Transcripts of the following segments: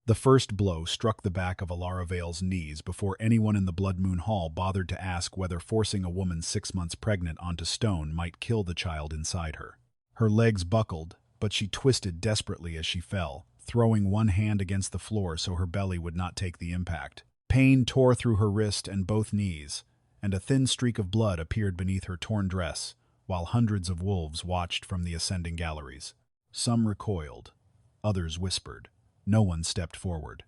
The first blow struck the back of Elara Vale's knees before anyone in the Blood Moon Hall bothered to ask whether forcing a woman 6 months pregnant onto stone might kill the child inside her. Her legs buckled, but she twisted desperately as she fell, throwing one hand against the floor so her belly would not take the impact. Pain tore through her wrist and both knees, and a thin streak of blood appeared beneath her torn dress, while hundreds of wolves watched from the ascending galleries. Some recoiled, others whispered. No one stepped forward.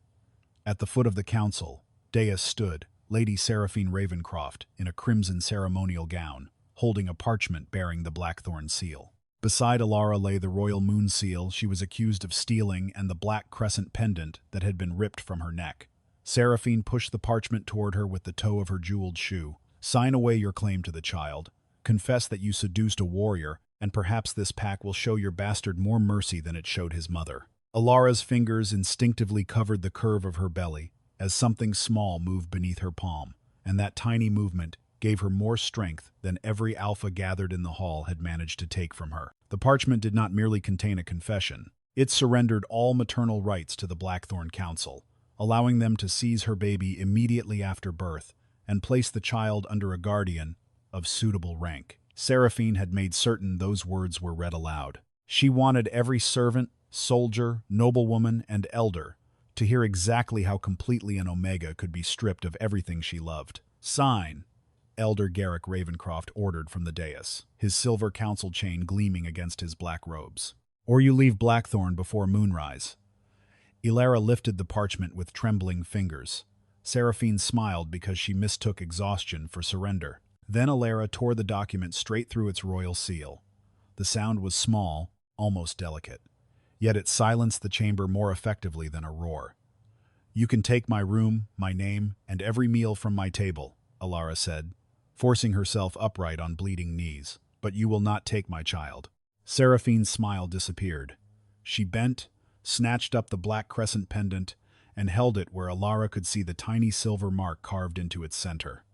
At the foot of the council, dais stood Lady Seraphine Ravencroft in a crimson ceremonial gown, holding a parchment bearing the Blackthorn seal. Beside Elara lay the royal moon seal she was accused of stealing and the black crescent pendant that had been ripped from her neck. Seraphine pushed the parchment toward her with the toe of her jeweled shoe. Sign away your claim to the child. Confess that you seduced a warrior, and perhaps this pack will show your bastard more mercy than it showed his mother. Elara's fingers instinctively covered the curve of her belly as something small moved beneath her palm, and that tiny movement gave her more strength than every alpha gathered in the hall had managed to take from her. The parchment did not merely contain a confession. It surrendered all maternal rights to the Blackthorn Council, allowing them to seize her baby immediately after birth and place the child under a guardian of suitable rank. Seraphine had made certain those words were read aloud. She wanted every servant, soldier, noblewoman, and elder to hear exactly how completely an Omega could be stripped of everything she loved. Sign, Elder Garrick Ravencroft ordered from the dais, his silver council chain gleaming against his black robes. Or you leave Blackthorn before moonrise. Elara lifted the parchment with trembling fingers. Seraphine smiled because she mistook exhaustion for surrender. Then Elara tore the document straight through its royal seal. The sound was small, almost delicate. Yet it silenced the chamber more effectively than a roar. You can take my room, my name, and every meal from my table, Elara said, forcing herself upright on bleeding knees, but you will not take my child. Seraphine's smile disappeared. She bent, snatched up the black crescent pendant, and held it where Elara could see the tiny silver mark carved into its center.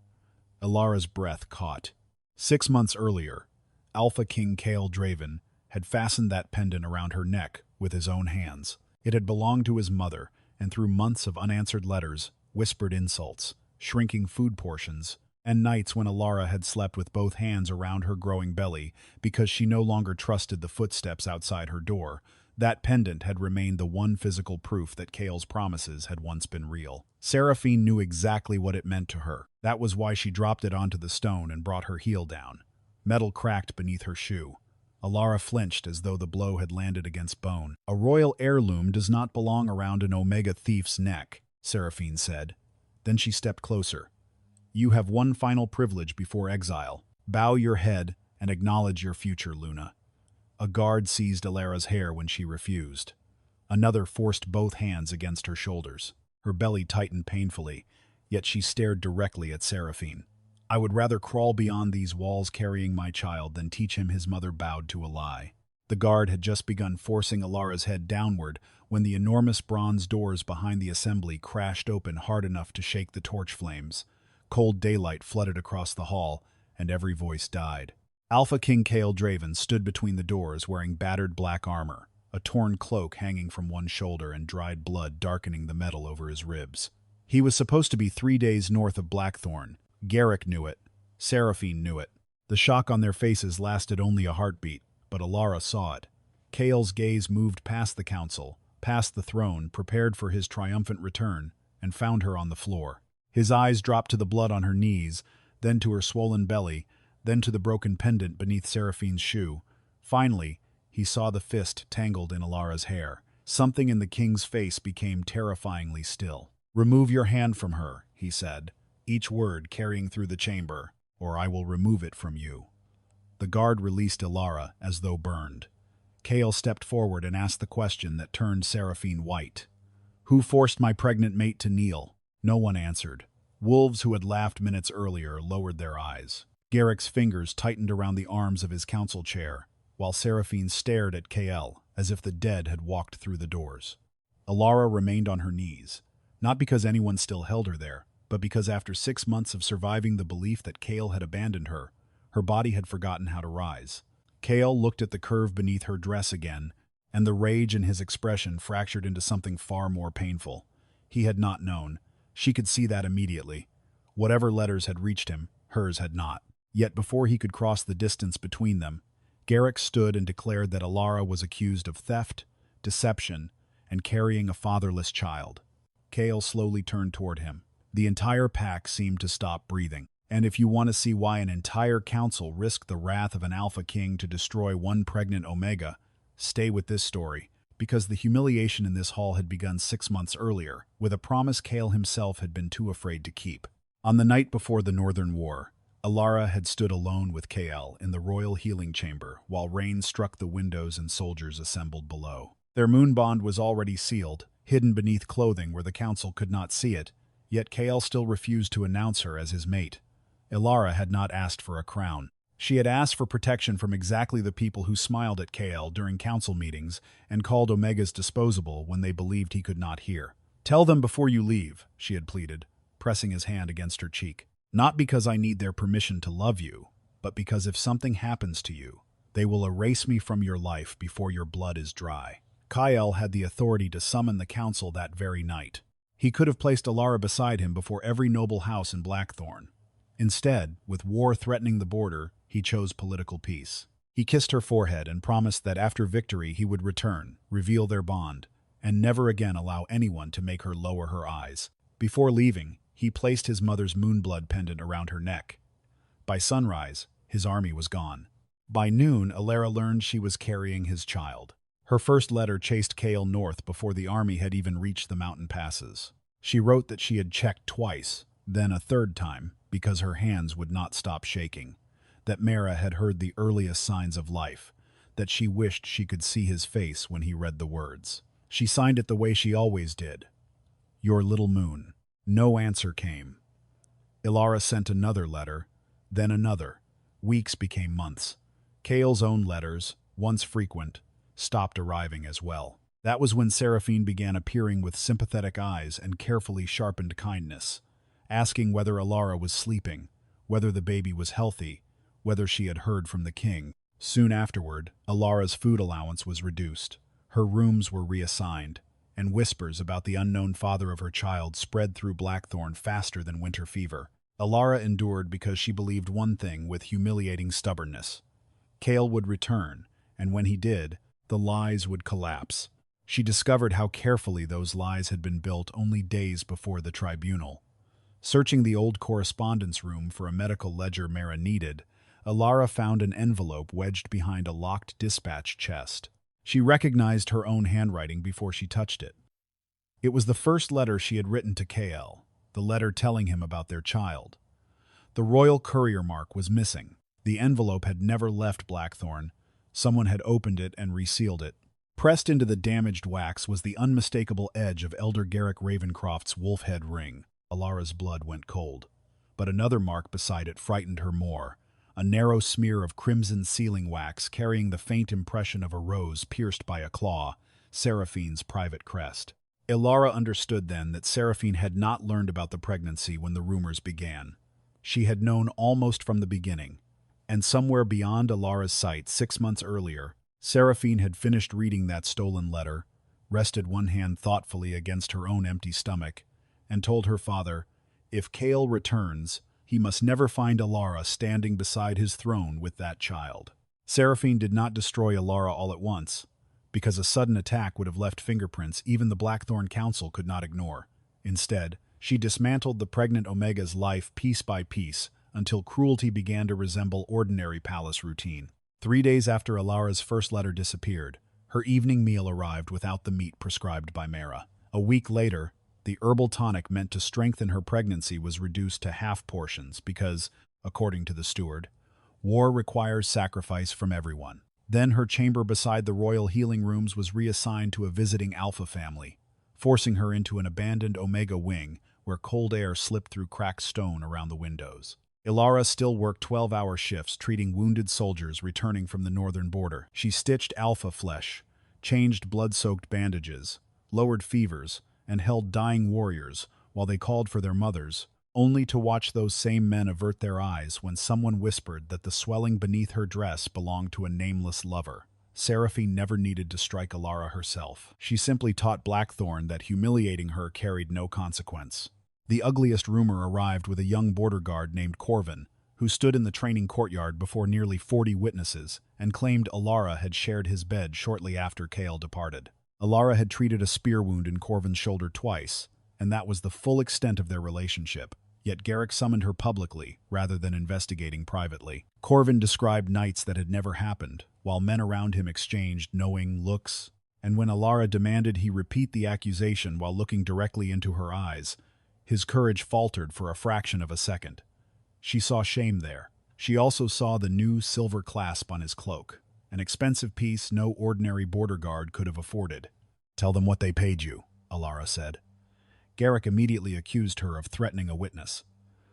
Elara's breath caught. 6 months earlier, Alpha King Chaol Draven had fastened that pendant around her neck with his own hands. It had belonged to his mother, and through months of unanswered letters, whispered insults, shrinking food portions, and nights when Elara had slept with both hands around her growing belly because she no longer trusted the footsteps outside her door, that pendant had remained the one physical proof that Chaol's promises had once been real. Seraphine knew exactly what it meant to her. That was why she dropped it onto the stone and brought her heel down. Metal cracked beneath her shoe. Elara flinched as though the blow had landed against bone. A royal heirloom does not belong around an Omega thief's neck, Seraphine said. Then she stepped closer. You have one final privilege before exile. Bow your head and acknowledge your future, Luna. A guard seized Elara's hair when she refused. Another forced both hands against her shoulders. Her belly tightened painfully, yet she stared directly at Seraphine. I would rather crawl beyond these walls carrying my child than teach him his mother bowed to a lie. The guard had just begun forcing Elara's head downward when the enormous bronze doors behind the assembly crashed open hard enough to shake the torch flames. Cold daylight flooded across the hall, and every voice died. Alpha King Chaol Draven stood between the doors wearing battered black armor, a torn cloak hanging from one shoulder and dried blood darkening the metal over his ribs. He was supposed to be 3 days north of Blackthorn. Garrick knew it. Seraphine knew it. The shock on their faces lasted only a heartbeat, but Elara saw it. Chaol's gaze moved past the council, past the throne, prepared for his triumphant return, and found her on the floor. His eyes dropped to the blood on her knees, then to her swollen belly, then to the broken pendant beneath Seraphine's shoe. Finally, he saw the fist tangled in Elara's hair. Something in the king's face became terrifyingly still. Remove your hand from her, he said, each word carrying through the chamber, or I will remove it from you. The guard released Elara as though burned. Chaol stepped forward and asked the question that turned Seraphine white. Who forced my pregnant mate to kneel? No one answered. Wolves who had laughed minutes earlier lowered their eyes. Garrick's fingers tightened around the arms of his council chair, while Seraphine stared at Chaol as if the dead had walked through the doors. Elara remained on her knees, not because anyone still held her there, but because after 6 months of surviving the belief that Chaol had abandoned her body had forgotten how to rise. Chaol looked at the curve beneath her dress again, and the rage in his expression fractured into something far more painful. He had not known. She could see that immediately. Whatever letters had reached him, hers had not. Yet before he could cross the distance between them, Garrick stood and declared that Elara was accused of theft, deception, and carrying a fatherless child. Kale slowly turned toward him. The entire pack seemed to stop breathing. And if you want to see why an entire council risked the wrath of an Alpha King to destroy one pregnant Omega, stay with this story, because the humiliation in this hall had begun 6 months earlier, with a promise Kale himself had been too afraid to keep. On the night before the Northern War, Elara had stood alone with Kale in the royal healing chamber while rain struck the windows and soldiers assembled below. Their moon bond was already sealed, hidden beneath clothing where the council could not see it, yet Kale still refused to announce her as his mate. Elara had not asked for a crown. She had asked for protection from exactly the people who smiled at Kale during council meetings and called Omegas disposable when they believed he could not hear. "Tell them before you leave," she had pleaded, pressing his hand against her cheek. "Not because I need their permission to love you, but because if something happens to you, they will erase me from your life before your blood is dry." Kyle had the authority to summon the council that very night. He could have placed Elara beside him before every noble house in Blackthorn. Instead, with war threatening the border, he chose political peace. He kissed her forehead and promised that after victory he would return, reveal their bond, and never again allow anyone to make her lower her eyes. Before leaving, he placed his mother's moonblood pendant around her neck. By sunrise, his army was gone. By noon, Elara learned she was carrying his child. Her first letter chased Kale north before the army had even reached the mountain passes. She wrote that she had checked twice, then a third time, because her hands would not stop shaking, that Mara had heard the earliest signs of life, that she wished she could see his face when he read the words. She signed it the way she always did. "Your little moon." No answer came. Elara sent another letter, then another. Weeks became months. Kale's own letters, once frequent, stopped arriving as well. That was when Seraphine began appearing with sympathetic eyes and carefully sharpened kindness, asking whether Elara was sleeping, whether the baby was healthy, whether she had heard from the king. Soon afterward, Elara's food allowance was reduced. Her rooms were reassigned, and whispers about the unknown father of her child spread through Blackthorn faster than winter fever. Elara endured because she believed one thing with humiliating stubbornness. Kale would return, and when he did, the lies would collapse. She discovered how carefully those lies had been built only days before the tribunal. Searching the old correspondence room for a medical ledger Mara needed, Elara found an envelope wedged behind a locked dispatch chest. She recognized her own handwriting before she touched it. It was the first letter she had written to Kale, the letter telling him about their child. The royal courier mark was missing. The envelope had never left Blackthorn. Someone had opened it and resealed it. Pressed into the damaged wax was the unmistakable edge of Elder Garrick Ravencroft's wolf head ring. Elara's blood went cold. But another mark beside it frightened her more, a narrow smear of crimson sealing wax carrying the faint impression of a rose pierced by a claw, Seraphine's private crest. Elara understood then that Seraphine had not learned about the pregnancy when the rumors began. She had known almost from the beginning. And somewhere beyond Elara's sight 6 months earlier, Seraphine had finished reading that stolen letter, rested one hand thoughtfully against her own empty stomach, and told her father, if Kale returns, he must never find Elara standing beside his throne with that child. Seraphine did not destroy Elara all at once, because a sudden attack would have left fingerprints even the Blackthorn Council could not ignore. Instead, she dismantled the pregnant Omega's life piece by piece, until cruelty began to resemble ordinary palace routine. 3 days after Elara's first letter disappeared, her evening meal arrived without the meat prescribed by Mara. A week later, the herbal tonic meant to strengthen her pregnancy was reduced to half portions because, according to the steward, war requires sacrifice from everyone. Then her chamber beside the royal healing rooms was reassigned to a visiting Alpha family, forcing her into an abandoned Omega wing where cold air slipped through cracked stone around the windows. Elara still worked 12-hour shifts treating wounded soldiers returning from the northern border. She stitched Alpha flesh, changed blood-soaked bandages, lowered fevers, and held dying warriors while they called for their mothers, only to watch those same men avert their eyes when someone whispered that the swelling beneath her dress belonged to a nameless lover. Seraphine never needed to strike Elara herself. She simply taught Blackthorn that humiliating her carried no consequence. The ugliest rumor arrived with a young border guard named Corvin, who stood in the training courtyard before nearly 40 witnesses and claimed Elara had shared his bed shortly after Kale departed. Elara had treated a spear wound in Corvin's shoulder twice, and that was the full extent of their relationship. Yet Garrick summoned her publicly, rather than investigating privately. Corvin described nights that had never happened, while men around him exchanged knowing looks. And when Elara demanded he repeat the accusation while looking directly into her eyes, his courage faltered for a fraction of a second. She saw shame there. She also saw the new silver clasp on his cloak, an expensive piece no ordinary border guard could have afforded. "Tell them what they paid you," Elara said. Garrick immediately accused her of threatening a witness.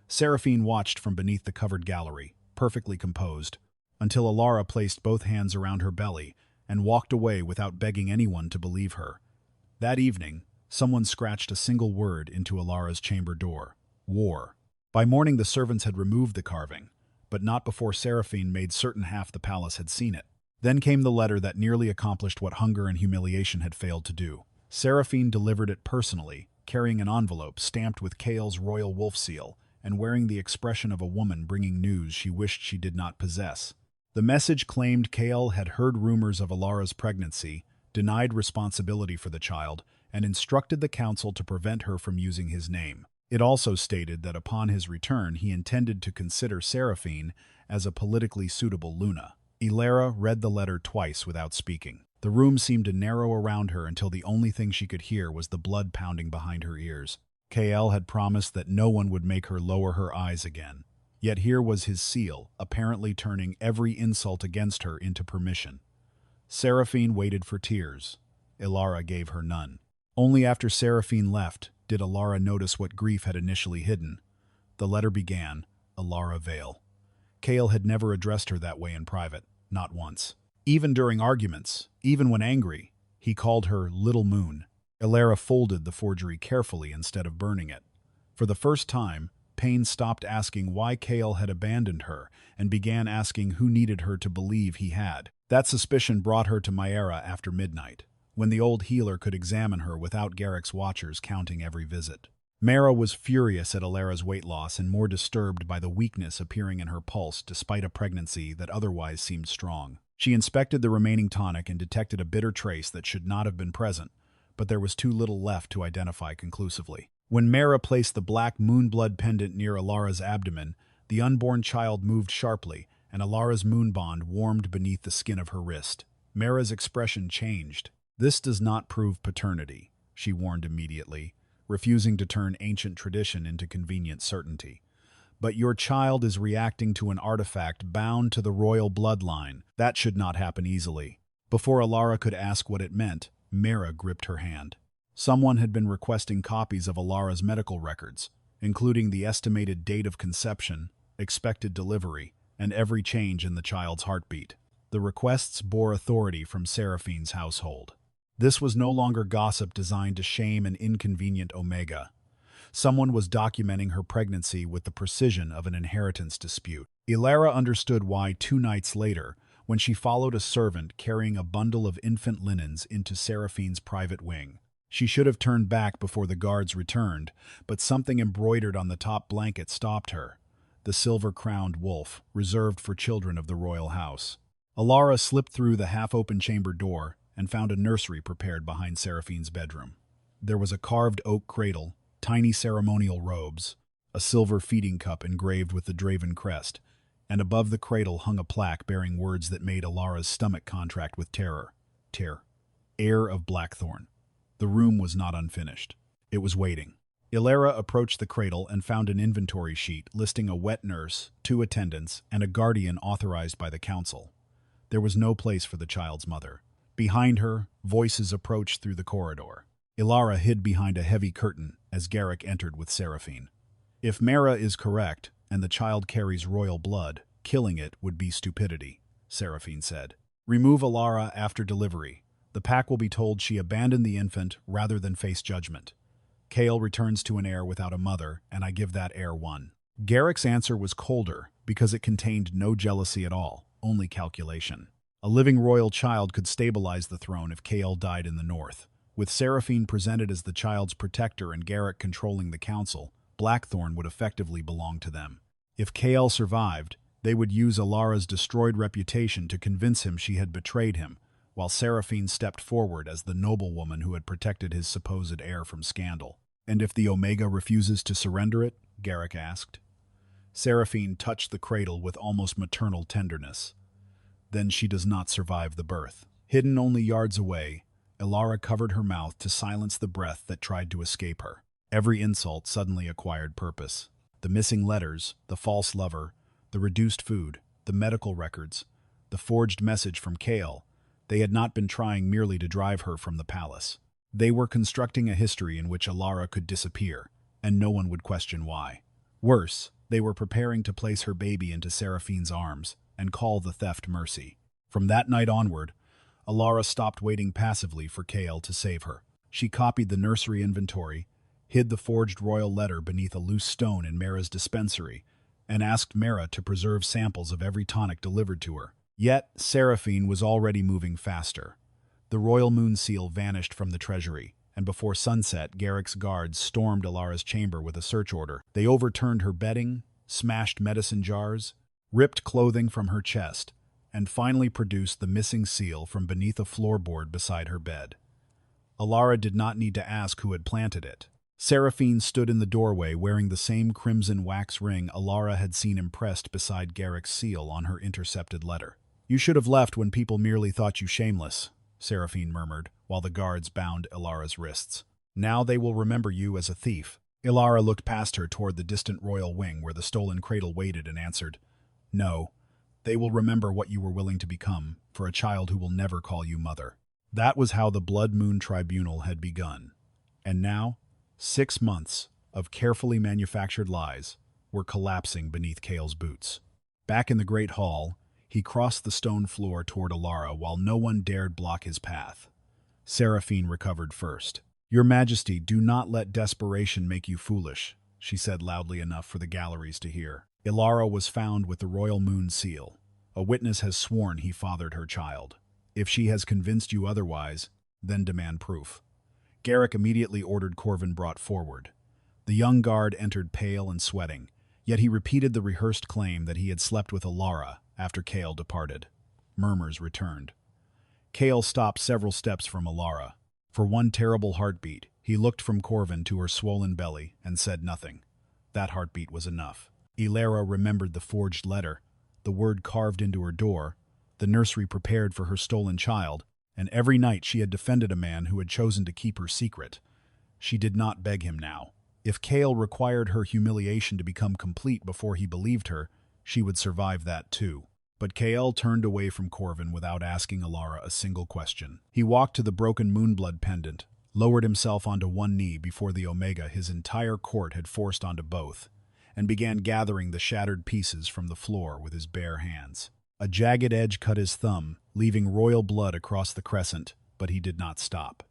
Seraphine watched from beneath the covered gallery, perfectly composed, until Elara placed both hands around her belly and walked away without begging anyone to believe her. That evening, someone scratched a single word into Elara's chamber door: war. By morning the servants had removed the carving, but not before Seraphine made certain half the palace had seen it. Then came the letter that nearly accomplished what hunger and humiliation had failed to do. Seraphine delivered it personally, carrying an envelope stamped with Kale's royal wolf seal and wearing the expression of a woman bringing news she wished she did not possess. The message claimed Kale had heard rumors of Elara's pregnancy, denied responsibility for the child, and instructed the council to prevent her from using his name. It also stated that upon his return he intended to consider Seraphine as a politically suitable Luna. Elara read the letter twice without speaking. The room seemed to narrow around her until the only thing she could hear was the blood pounding behind her ears. Kale had promised that no one would make her lower her eyes again. Yet here was his seal, apparently turning every insult against her into permission. Seraphine waited for tears. Elara gave her none. Only after Seraphine left did Elara notice what grief had initially hidden. The letter began, "Elara Vale." Kale had never addressed her that way in private, not once. Even during arguments, even when angry, he called her Little Moon. Elara folded the forgery carefully instead of burning it. For the first time, Payne stopped asking why Kale had abandoned her and began asking who needed her to believe he had. That suspicion brought her to Myra after midnight, when the old healer could examine her without Garrick's watchers counting every visit. Myra was furious at Elara's weight loss and more disturbed by the weakness appearing in her pulse despite a pregnancy that otherwise seemed strong. She inspected the remaining tonic and detected a bitter trace that should not have been present, but there was too little left to identify conclusively. When Myra placed the black moonblood pendant near Elara's abdomen, the unborn child moved sharply, and Elara's moonbond warmed beneath the skin of her wrist. Myra's expression changed. "This does not prove paternity," she warned immediately, refusing to turn ancient tradition into convenient certainty. "But your child is reacting to an artifact bound to the royal bloodline. That should not happen easily." Before Elara could ask what it meant, Myra gripped her hand. Someone had been requesting copies of Elara's medical records, including the estimated date of conception, expected delivery, and every change in the child's heartbeat. The requests bore authority from Seraphine's household. This was no longer gossip designed to shame an inconvenient Omega. Someone was documenting her pregnancy with the precision of an inheritance dispute. Elara understood why 2 nights later, when she followed a servant carrying a bundle of infant linens into Seraphine's private wing. She should have turned back before the guards returned, but something embroidered on the top blanket stopped her. The silver-crowned wolf, reserved for children of the royal house. Elara slipped through the half-open chamber door and found a nursery prepared behind Seraphine's bedroom. There was a carved oak cradle, tiny ceremonial robes, a silver feeding cup engraved with the Draven crest, and above the cradle hung a plaque bearing words that made Elara's stomach contract with terror. Heir of Blackthorn. The room was not unfinished. It was waiting. Elara approached the cradle and found an inventory sheet listing a wet nurse, 2 attendants, and a guardian authorized by the council. There was no place for the child's mother. Behind her, voices approached through the corridor. Elara hid behind a heavy curtain as Garrick entered with Seraphine. "If Myra is correct, and the child carries royal blood, killing it would be stupidity," Seraphine said. "Remove Elara after delivery. The pack will be told she abandoned the infant rather than face judgment. Kale returns to an heir without a mother, and I give that heir 1. Garrick's answer was colder because it contained no jealousy at all, only calculation. A living royal child could stabilize the throne if Kael died in the north. With Seraphine presented as the child's protector and Garrick controlling the council, Blackthorn would effectively belong to them. If Kael survived, they would use Elara's destroyed reputation to convince him she had betrayed him, while Seraphine stepped forward as the noblewoman who had protected his supposed heir from scandal. "And if the Omega refuses to surrender it?" Garrick asked. Seraphine touched the cradle with almost maternal tenderness. "Then she does not survive the birth." Hidden only yards away, Elara covered her mouth to silence the breath that tried to escape her. Every insult suddenly acquired purpose. The missing letters, the false lover, the reduced food, the medical records, the forged message from Kael. They had not been trying merely to drive her from the palace. They were constructing a history in which Elara could disappear, and no one would question why. Worse, they were preparing to place her baby into Seraphine's arms and call the theft mercy. From that night onward, Elara stopped waiting passively for Kael to save her. She copied the nursery inventory, hid the forged royal letter beneath a loose stone in Mera's dispensary, and asked Mera to preserve samples of every tonic delivered to her. Yet, Seraphine was already moving faster. The royal moon seal vanished from the treasury, and before sunset, Garrick's guards stormed Elara's chamber with a search order. They overturned her bedding, smashed medicine jars, ripped clothing from her chest, and finally produced the missing seal from beneath a floorboard beside her bed. Elara did not need to ask who had planted it. Seraphine stood in the doorway wearing the same crimson wax ring Elara had seen impressed beside Garrick's seal on her intercepted letter. "You should have left when people merely thought you shameless," Seraphine murmured, while the guards bound Elara's wrists. "Now they will remember you as a thief." Elara looked past her toward the distant royal wing where the stolen cradle waited and answered, "No, they will remember what you were willing to become for a child who will never call you mother." That was how the Blood Moon Tribunal had begun. And now, 6 months of carefully manufactured lies were collapsing beneath Kael's boots. Back in the Great Hall, he crossed the stone floor toward Elara while no one dared block his path. Seraphine recovered first. "Your Majesty, do not let desperation make you foolish," she said loudly enough for the galleries to hear. "Elara was found with the royal moon seal. A witness has sworn he fathered her child. If she has convinced you otherwise, then demand proof." Garrick immediately ordered Corvin brought forward. The young guard entered pale and sweating, yet he repeated the rehearsed claim that he had slept with Elara after Kael departed. Murmurs returned. Kael stopped several steps from Elara. For one terrible heartbeat, he looked from Corvin to her swollen belly and said nothing. That heartbeat was enough. Elara remembered the forged letter, the word carved into her door, the nursery prepared for her stolen child, and every night she had defended a man who had chosen to keep her secret. She did not beg him now. If Kael required her humiliation to become complete before he believed her, she would survive that too. But Kael turned away from Corvin without asking Elara a single question. He walked to the broken moonblood pendant, lowered himself onto one knee before the Omega his entire court had forced onto both, and began gathering the shattered pieces from the floor with his bare hands. A jagged edge cut his thumb, leaving royal blood across the crescent, but he did not stop.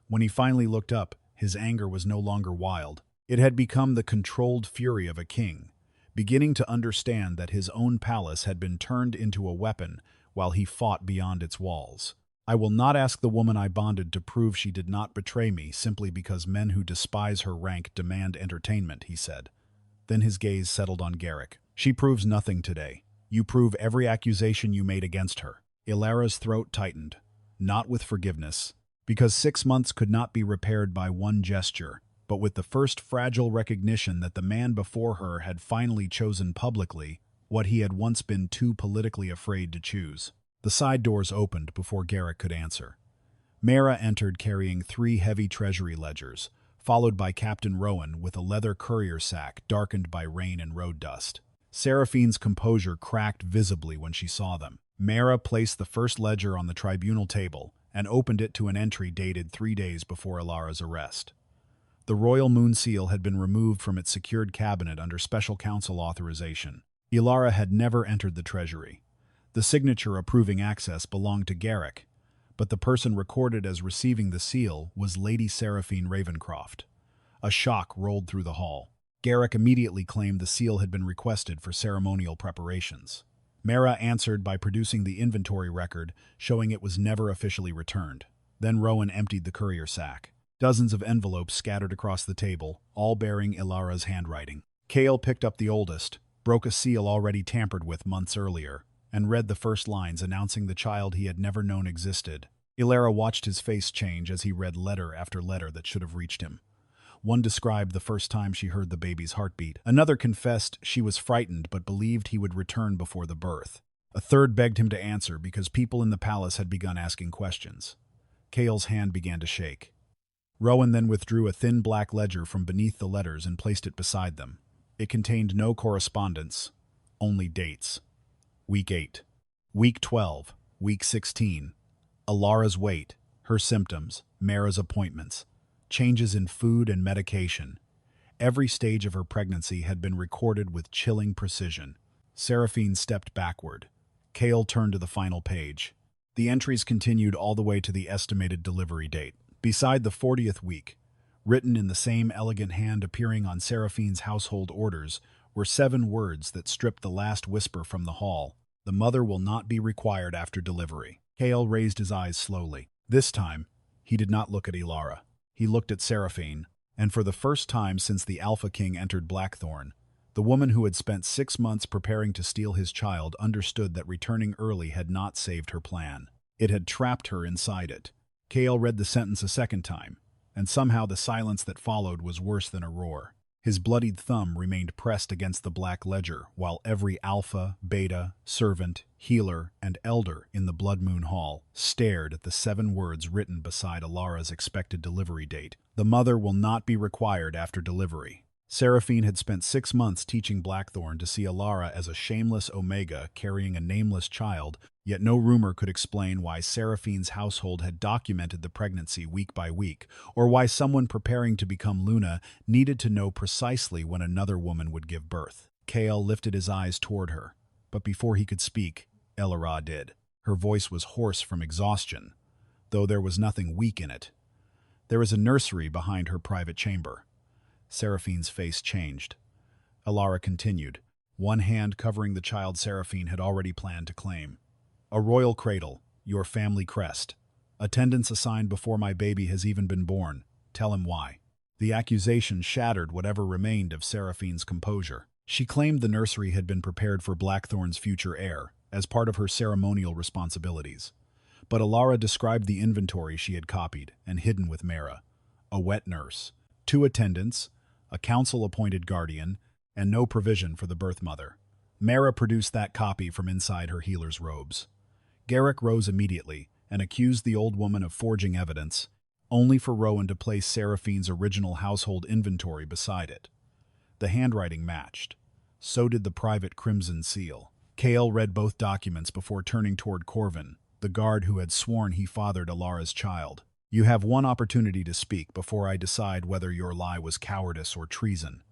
When he finally looked up, his anger was no longer wild. It had become the controlled fury of a king, beginning to understand that his own palace had been turned into a weapon while he fought beyond its walls. "I will not ask the woman I bonded to prove she did not betray me simply because men who despise her rank demand entertainment," he said. Then his gaze settled on Garrick. "She proves nothing today. You prove every accusation you made against her." Elara's throat tightened, not with forgiveness, because 6 months could not be repaired by one gesture, but with the first fragile recognition that the man before her had finally chosen publicly what he had once been too politically afraid to choose. The side doors opened before Garrick could answer. Mera entered carrying 3 heavy treasury ledgers, followed by Captain Rowan with a leather courier sack darkened by rain and road dust. Seraphine's composure cracked visibly when she saw them. Mera placed the first ledger on the tribunal table and opened it to an entry dated 3 days before Elara's arrest. The royal moon seal had been removed from its secured cabinet under special council authorization. Elara had never entered the treasury. The signature approving access belonged to Garrick, but the person recorded as receiving the seal was Lady Seraphine Ravencroft. A shock rolled through the hall. Garrick immediately claimed the seal had been requested for ceremonial preparations. Mara answered by producing the inventory record, showing it was never officially returned. Then Rowan emptied the courier sack. Dozens of envelopes scattered across the table, all bearing Elara's handwriting. Cale picked up the oldest, broke a seal already tampered with months earlier, and read the first lines announcing the child he had never known existed. Elara watched his face change as he read letter after letter that should have reached him. One described the first time she heard the baby's heartbeat. Another confessed she was frightened but believed he would return before the birth. A third begged him to answer because people in the palace had begun asking questions. Cale's hand began to shake. Rowan then withdrew a thin black ledger from beneath the letters and placed it beside them. It contained no correspondence, only dates. Week 8. Week 12. Week 16. Elara's weight, her symptoms, Mara's appointments, changes in food and medication. Every stage of her pregnancy had been recorded with chilling precision. Seraphine stepped backward. Cale turned to the final page. The entries continued all the way to the estimated delivery date. Beside the 40th week, written in the same elegant hand appearing on Seraphine's household orders, were 7 words that stripped the last whisper from the hall. The mother will not be required after delivery. Cale raised his eyes slowly. This time, he did not look at Elara. He looked at Seraphine, and for the first time since the Alpha King entered Blackthorn, the woman who had spent 6 months preparing to steal his child understood that returning early had not saved her plan. It had trapped her inside it. Cale read the sentence a second time, and somehow the silence that followed was worse than a roar. His bloodied thumb remained pressed against the black ledger, while every alpha, beta, servant, healer, and elder in the Blood Moon Hall stared at the 7 words written beside Elara's expected delivery date. The mother will not be required after delivery. Seraphine had spent 6 months teaching Blackthorn to see Elara as a shameless omega carrying a nameless child, yet no rumor could explain why Seraphine's household had documented the pregnancy week by week, or why someone preparing to become Luna needed to know precisely when another woman would give birth. Cale lifted his eyes toward her, but before he could speak, Elara did. Her voice was hoarse from exhaustion, though there was nothing weak in it. There is a nursery behind her private chamber. Seraphine's face changed. Elara continued, one hand covering the child Seraphine had already planned to claim. A royal cradle, your family crest. Attendance assigned before my baby has even been born. Tell him why. The accusation shattered whatever remained of Seraphine's composure. She claimed the nursery had been prepared for Blackthorn's future heir, as part of her ceremonial responsibilities. But Elara described the inventory she had copied and hidden with Mara. A wet nurse, 2 attendants, a council-appointed guardian, and no provision for the birth mother. Mara produced that copy from inside her healer's robes. Garrick rose immediately and accused the old woman of forging evidence, only for Rowan to place Seraphine's original household inventory beside it. The handwriting matched. So did the private crimson seal. Cale read both documents before turning toward Corvin, the guard who had sworn he fathered Elara's child. You have one opportunity to speak before I decide whether your lie was cowardice or treason.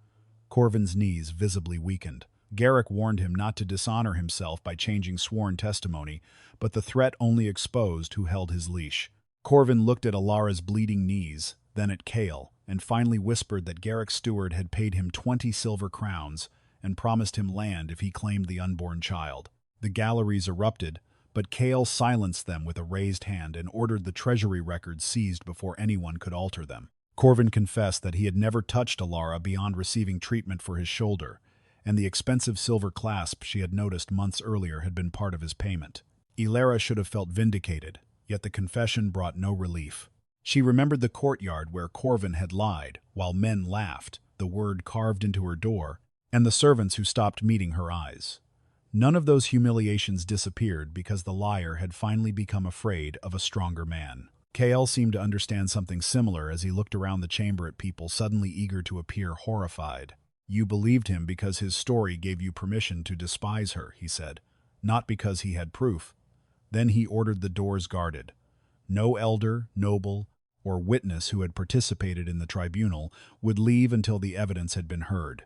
Corvin's knees visibly weakened. Garrick warned him not to dishonor himself by changing sworn testimony, but the threat only exposed who held his leash. Corvin looked at Elara's bleeding knees, then at Cale, and finally whispered that Garrick's steward had paid him 20 silver crowns and promised him land if he claimed the unborn child. The galleries erupted, but Cale silenced them with a raised hand and ordered the treasury records seized before anyone could alter them. Corvin confessed that he had never touched Elara beyond receiving treatment for his shoulder, and the expensive silver clasp she had noticed months earlier had been part of his payment. Elara should have felt vindicated, yet the confession brought no relief. She remembered the courtyard where Corvin had lied, while men laughed, the word carved into her door, and the servants who stopped meeting her eyes. None of those humiliations disappeared because the liar had finally become afraid of a stronger man. Cale seemed to understand something similar as he looked around the chamber at people suddenly eager to appear horrified. You believed him because his story gave you permission to despise her, he said, not because he had proof. Then he ordered the doors guarded. No elder, noble, or witness who had participated in the tribunal would leave until the evidence had been heard.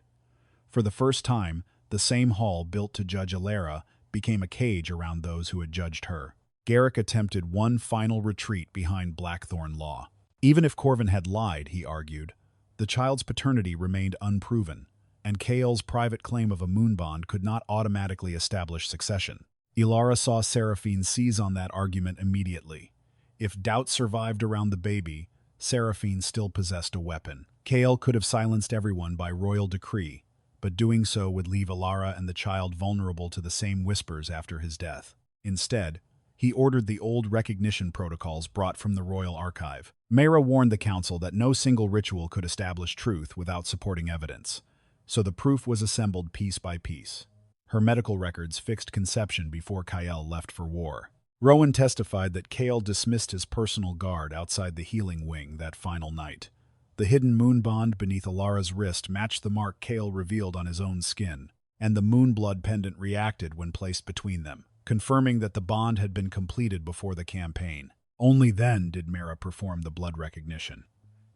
For the first time, the same hall built to judge Elara became a cage around those who had judged her. Garrick attempted one final retreat behind Blackthorn law. Even if Corvin had lied, he argued, the child's paternity remained unproven, and Kael's private claim of a moon bond could not automatically establish succession. Elara saw Seraphine seize on that argument immediately. If doubt survived around the baby, Seraphine still possessed a weapon. Kael could have silenced everyone by royal decree, but doing so would leave Elara and the child vulnerable to the same whispers after his death. Instead, he ordered the old recognition protocols brought from the royal archive. Mera warned the council that no single ritual could establish truth without supporting evidence, so the proof was assembled piece by piece. Her medical records fixed conception before Kael left for war. Rowan testified that Kael dismissed his personal guard outside the healing wing that final night. The hidden moon bond beneath Elara's wrist matched the mark Kael revealed on his own skin, and the moonblood pendant reacted when placed between them, confirming that the bond had been completed before the campaign. Only then did Mera perform the blood recognition.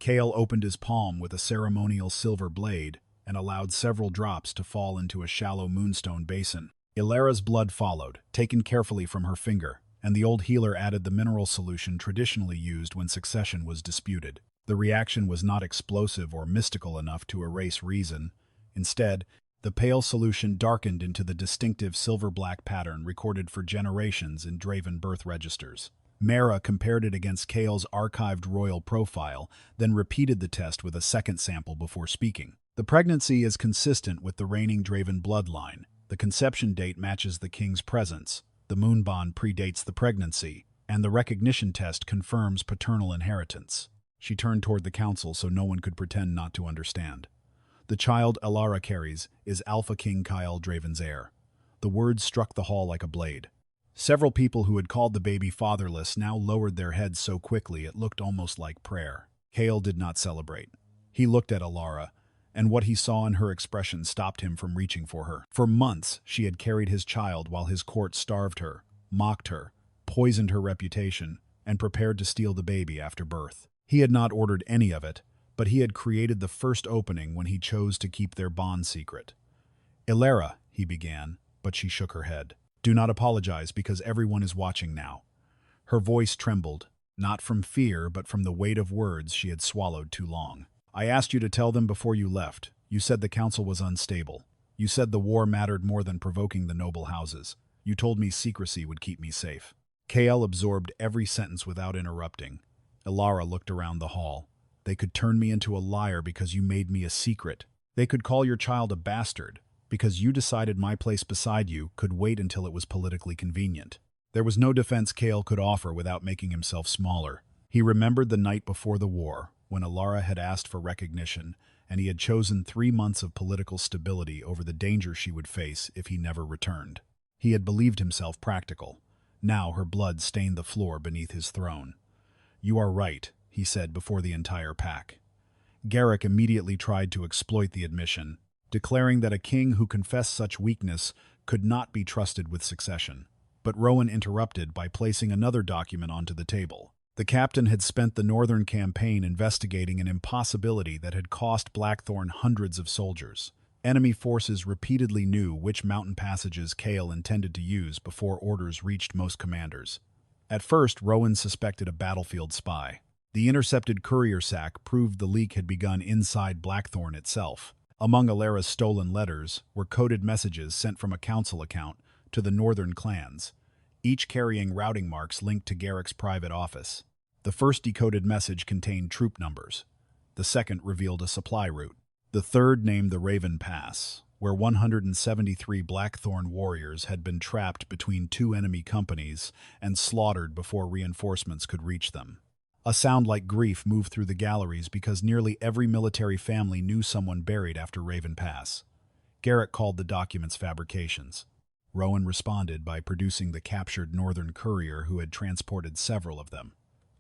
Kael opened his palm with a ceremonial silver blade and allowed several drops to fall into a shallow moonstone basin. Elara's blood followed, taken carefully from her finger, and the old healer added the mineral solution traditionally used when succession was disputed. The reaction was not explosive or mystical enough to erase reason. Instead, the pale solution darkened into the distinctive silver-black pattern recorded for generations in Draven birth registers. Mera compared it against Kael's archived royal profile, then repeated the test with a second sample before speaking. The pregnancy is consistent with the reigning Draven bloodline. The conception date matches the king's presence, the moon bond predates the pregnancy, and the recognition test confirms paternal inheritance. She turned toward the council so no one could pretend not to understand. The child Elara carries is Alpha King Kael Draven's heir. The words struck the hall like a blade. Several people who had called the baby fatherless now lowered their heads so quickly it looked almost like prayer. Kael did not celebrate. He looked at Elara, and what he saw in her expression stopped him from reaching for her. For months, she had carried his child while his court starved her, mocked her, poisoned her reputation, and prepared to steal the baby after birth. He had not ordered any of it, but he had created the first opening when he chose to keep their bond secret. "Elara," he began, but she shook her head. "Do not apologize because everyone is watching now." Her voice trembled, not from fear but from the weight of words she had swallowed too long. "I asked you to tell them before you left. You said the council was unstable. You said the war mattered more than provoking the noble houses. You told me secrecy would keep me safe." Kael absorbed every sentence without interrupting. Elara looked around the hall. "They could turn me into a liar because you made me a secret. They could call your child a bastard because you decided my place beside you could wait until it was politically convenient." There was no defense Kael could offer without making himself smaller. He remembered the night before the war, when Elara had asked for recognition, and he had chosen 3 months of political stability over the danger she would face if he never returned. He had believed himself practical. Now her blood stained the floor beneath his throne. "You are right," he said before the entire pack. Garrick immediately tried to exploit the admission, declaring that a king who confessed such weakness could not be trusted with succession. But Rowan interrupted by placing another document onto the table. The captain had spent the northern campaign investigating an impossibility that had cost Blackthorn hundreds of soldiers. Enemy forces repeatedly knew which mountain passages Kael intended to use before orders reached most commanders. At first, Rowan suspected a battlefield spy. The intercepted courier sack proved the leak had begun inside Blackthorn itself. Among Elara's stolen letters were coded messages sent from a council account to the northern clans, each carrying routing marks linked to Garrick's private office. The first decoded message contained troop numbers. The second revealed a supply route. The third named the Raven Pass, where 173 Blackthorn warriors had been trapped between 2 enemy companies and slaughtered before reinforcements could reach them. A sound like grief moved through the galleries because nearly every military family knew someone buried after Raven Pass. Garrick called the documents fabrications. Rowan responded by producing the captured northern courier who had transported several of them.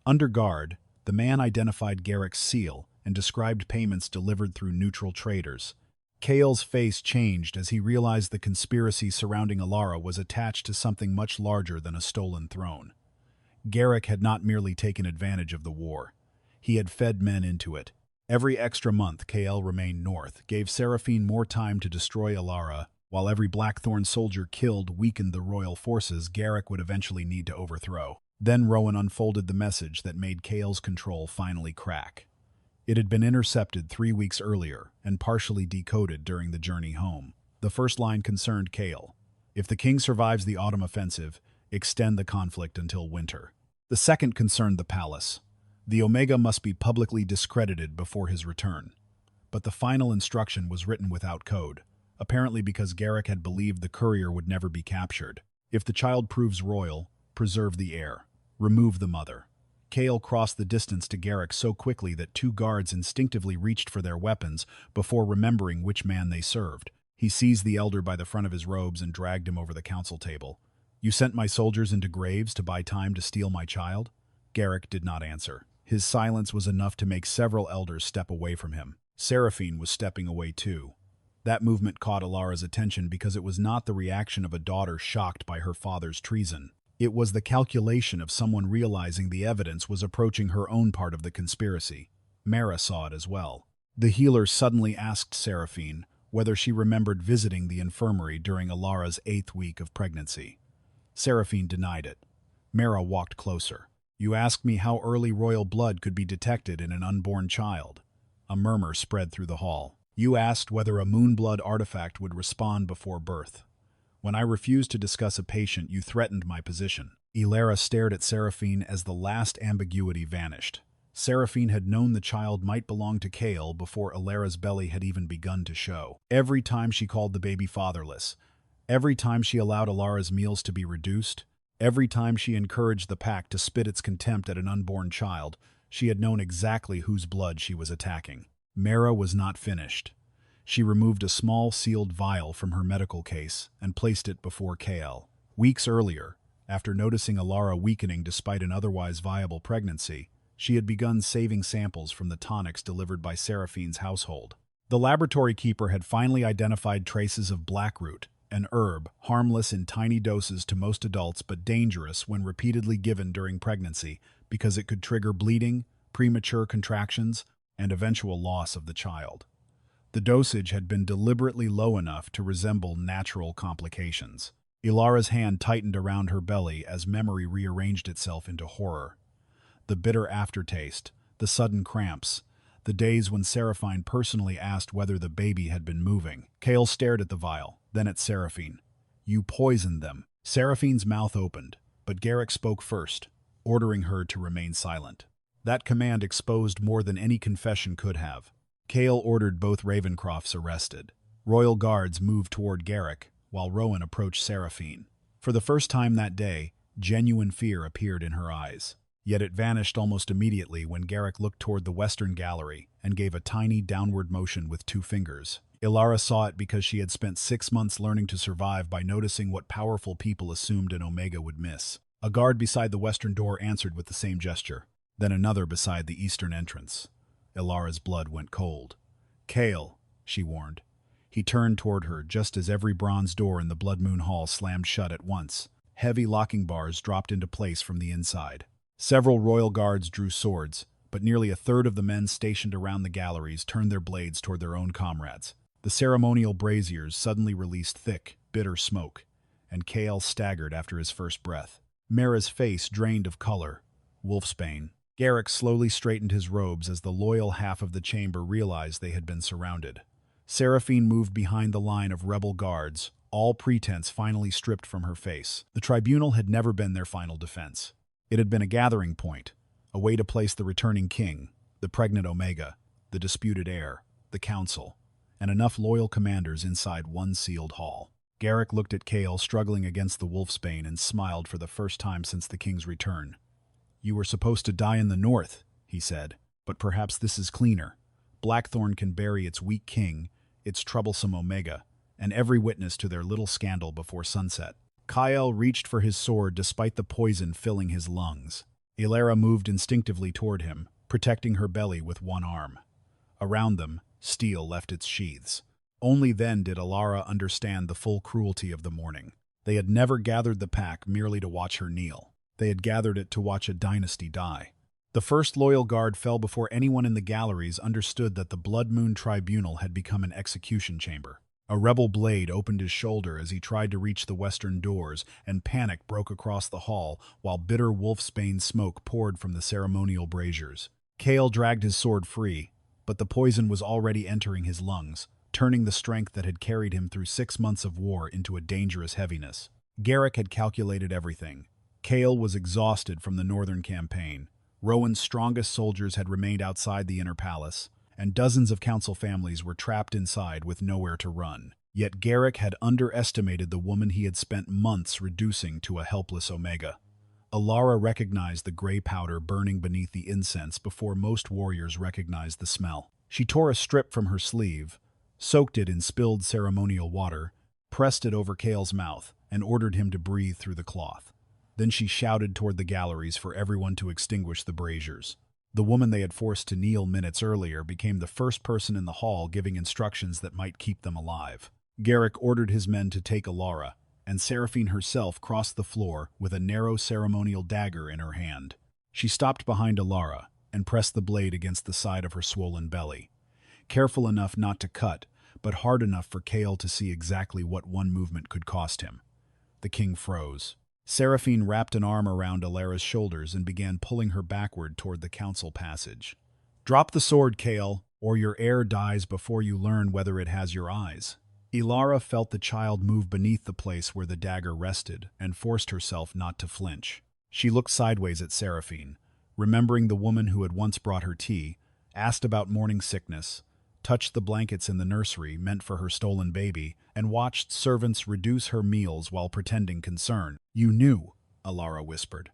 Under guard, the man identified Garrick's seal and described payments delivered through neutral traders. Kael's face changed as he realized the conspiracy surrounding Elara was attached to something much larger than a stolen throne. Garrick had not merely taken advantage of the war. He had fed men into it. Every extra month Kael remained north gave Seraphine more time to destroy Elara, while every Blackthorn soldier killed weakened the royal forces Garrick would eventually need to overthrow. Then Rowan unfolded the message that made Kael's control finally crack. It had been intercepted 3 weeks earlier and partially decoded during the journey home. The first line concerned Kale. If the king survives the autumn offensive, extend the conflict until winter. The second concerned the palace. The Omega must be publicly discredited before his return. But the final instruction was written without code, apparently because Garrick had believed the courier would never be captured. If the child proves royal, preserve the heir. Remove the mother. Kale crossed the distance to Garrick so quickly that 2 guards instinctively reached for their weapons before remembering which man they served. He seized the elder by the front of his robes and dragged him over the council table. You sent my soldiers into graves to buy time to steal my child? Garrick did not answer. His silence was enough to make several elders step away from him. Seraphine was stepping away too. That movement caught Elara's attention because it was not the reaction of a daughter shocked by her father's treason. It was the calculation of someone realizing the evidence was approaching her own part of the conspiracy. Mara saw it as well. The healer suddenly asked Seraphine whether she remembered visiting the infirmary during Elara's 8th week of pregnancy. Seraphine denied it. Mara walked closer. You asked me how early royal blood could be detected in an unborn child. A murmur spread through the hall. You asked whether a moonblood artifact would respond before birth. When I refused to discuss a patient, you threatened my position. Elara stared at Seraphine as the last ambiguity vanished. Seraphine had known the child might belong to Kale before Elara's belly had even begun to show. Every time she called the baby fatherless, every time she allowed Elara's meals to be reduced, every time she encouraged the pack to spit its contempt at an unborn child, she had known exactly whose blood she was attacking. Mara was not finished. She removed a small sealed vial from her medical case and placed it before Kale. Weeks earlier, after noticing Elara weakening despite an otherwise viable pregnancy, she had begun saving samples from the tonics delivered by Seraphine's household. The laboratory keeper had finally identified traces of blackroot, an herb harmless in tiny doses to most adults but dangerous when repeatedly given during pregnancy because it could trigger bleeding, premature contractions, and eventual loss of the child. The dosage had been deliberately low enough to resemble natural complications. Elara's hand tightened around her belly as memory rearranged itself into horror. The bitter aftertaste, the sudden cramps, the days when Seraphine personally asked whether the baby had been moving. Kale stared at the vial, then at Seraphine. You poisoned them. Seraphine's mouth opened, but Garrick spoke first, ordering her to remain silent. That command exposed more than any confession could have. Kale ordered both Ravencrofts arrested. Royal guards moved toward Garrick, while Rowan approached Seraphine. For the first time that day, genuine fear appeared in her eyes. Yet it vanished almost immediately when Garrick looked toward the western gallery and gave a tiny downward motion with 2 fingers. Elara saw it because she had spent 6 months learning to survive by noticing what powerful people assumed an Omega would miss. A guard beside the western door answered with the same gesture, then another beside the eastern entrance. Elara's blood went cold. Kale, she warned. He turned toward her just as every bronze door in the Blood Moon Hall slammed shut at once. Heavy locking bars dropped into place from the inside. Several royal guards drew swords, but nearly a third of the men stationed around the galleries turned their blades toward their own comrades. The ceremonial braziers suddenly released thick, bitter smoke, and Kale staggered after his first breath. Mara's face drained of color. Wolfsbane. Garrick slowly straightened his robes as the loyal half of the chamber realized they had been surrounded. Seraphine moved behind the line of rebel guards, all pretense finally stripped from her face. The tribunal had never been their final defense. It had been a gathering point, a way to place the returning king, the pregnant Omega, the disputed heir, the council, and enough loyal commanders inside one sealed hall. Garrick looked at Kale struggling against the Wolfsbane and smiled for the first time since the king's return. You were supposed to die in the north, he said, but perhaps this is cleaner. Blackthorn can bury its weak king, its troublesome Omega, and every witness to their little scandal before sunset. Kyle reached for his sword despite the poison filling his lungs. Elara moved instinctively toward him, protecting her belly with one arm. Around them, steel left its sheaths. Only then did Elara understand the full cruelty of the morning. They had never gathered the pack merely to watch her kneel. They had gathered it to watch a dynasty die. The first loyal guard fell before anyone in the galleries understood that the Blood Moon Tribunal had become an execution chamber. A rebel blade opened his shoulder as he tried to reach the western doors, and panic broke across the hall while bitter wolfsbane smoke poured from the ceremonial braziers. Kale dragged his sword free, but the poison was already entering his lungs, turning the strength that had carried him through 6 months of war into a dangerous heaviness. Garrick had calculated everything. Chaol was exhausted from the northern campaign. Rowan's strongest soldiers had remained outside the inner palace, and dozens of council families were trapped inside with nowhere to run. Yet Garrick had underestimated the woman he had spent months reducing to a helpless Omega. Elara recognized the gray powder burning beneath the incense before most warriors recognized the smell. She tore a strip from her sleeve, soaked it in spilled ceremonial water, pressed it over Chaol's mouth, and ordered him to breathe through the cloth. Then she shouted toward the galleries for everyone to extinguish the braziers. The woman they had forced to kneel minutes earlier became the first person in the hall giving instructions that might keep them alive. Garrick ordered his men to take Elara, and Seraphine herself crossed the floor with a narrow ceremonial dagger in her hand. She stopped behind Elara and pressed the blade against the side of her swollen belly, careful enough not to cut, but hard enough for Chaol to see exactly what one movement could cost him. The king froze. Seraphine wrapped an arm around Elara's shoulders and began pulling her backward toward the council passage. "Drop the sword, Chaol, or your heir dies before you learn whether it has your eyes." Elara felt the child move beneath the place where the dagger rested and forced herself not to flinch. She looked sideways at Seraphine, remembering the woman who had once brought her tea, asked about morning sickness, touched the blankets in the nursery meant for her stolen baby, and watched servants reduce her meals while pretending concern. "You knew," Elara whispered.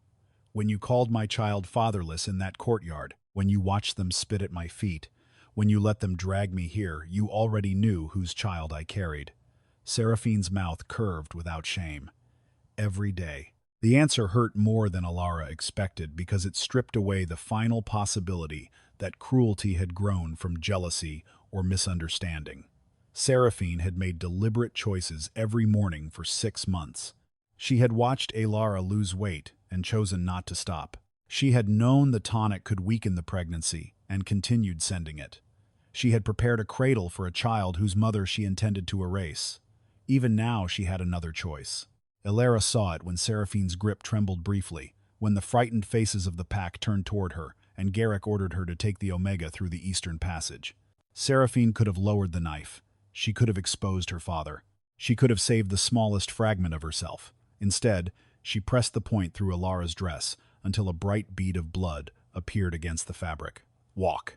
"When you called my child fatherless in that courtyard, when you watched them spit at my feet, when you let them drag me here, you already knew whose child I carried." Seraphine's mouth curved without shame. "Every day." The answer hurt more than Elara expected because it stripped away the final possibility that cruelty had grown from jealousy or misunderstanding. Seraphine had made deliberate choices every morning for 6 months. She had watched Elara lose weight and chosen not to stop. She had known the tonic could weaken the pregnancy and continued sending it. She had prepared a cradle for a child whose mother she intended to erase. Even now she had another choice. Elara saw it when Seraphine's grip trembled briefly, when the frightened faces of the pack turned toward her, and Garrick ordered her to take the Omega through the eastern passage. Seraphine could have lowered the knife. She could have exposed her father. She could have saved the smallest fragment of herself. Instead, she pressed the point through Elara's dress until a bright bead of blood appeared against the fabric. "Walk."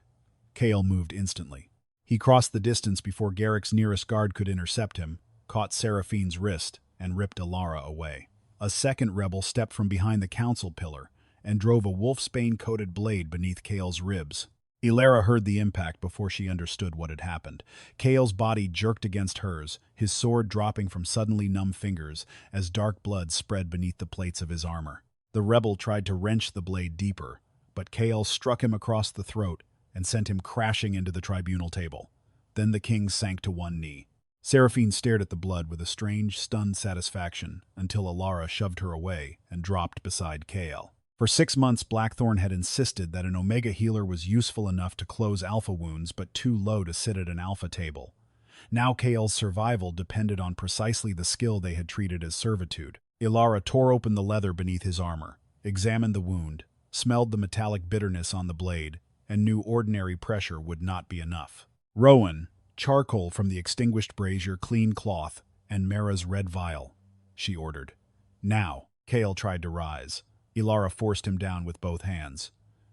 Chaol moved instantly. He crossed the distance before Garrick's nearest guard could intercept him, caught Seraphine's wrist, and ripped Elara away. A second rebel stepped from behind the council pillar and drove a wolfsbane-coated blade beneath Chaol's ribs. Elara heard the impact before she understood what had happened. Chaol's body jerked against hers, his sword dropping from suddenly numb fingers as dark blood spread beneath the plates of his armor. The rebel tried to wrench the blade deeper, but Chaol struck him across the throat and sent him crashing into the tribunal table. Then the king sank to one knee. Seraphine stared at the blood with a strange, stunned satisfaction until Elara shoved her away and dropped beside Chaol. For 6 months, Blackthorn had insisted that an Omega healer was useful enough to close alpha wounds but too low to sit at an alpha table. Now Chaol's survival depended on precisely the skill they had treated as servitude. Elara tore open the leather beneath his armor, examined the wound, smelled the metallic bitterness on the blade, and knew ordinary pressure would not be enough. "Rowan, charcoal from the extinguished brazier, clean cloth, and Mara's red vial," she ordered. "Now." Chaol tried to rise. Elara forced him down with both hands.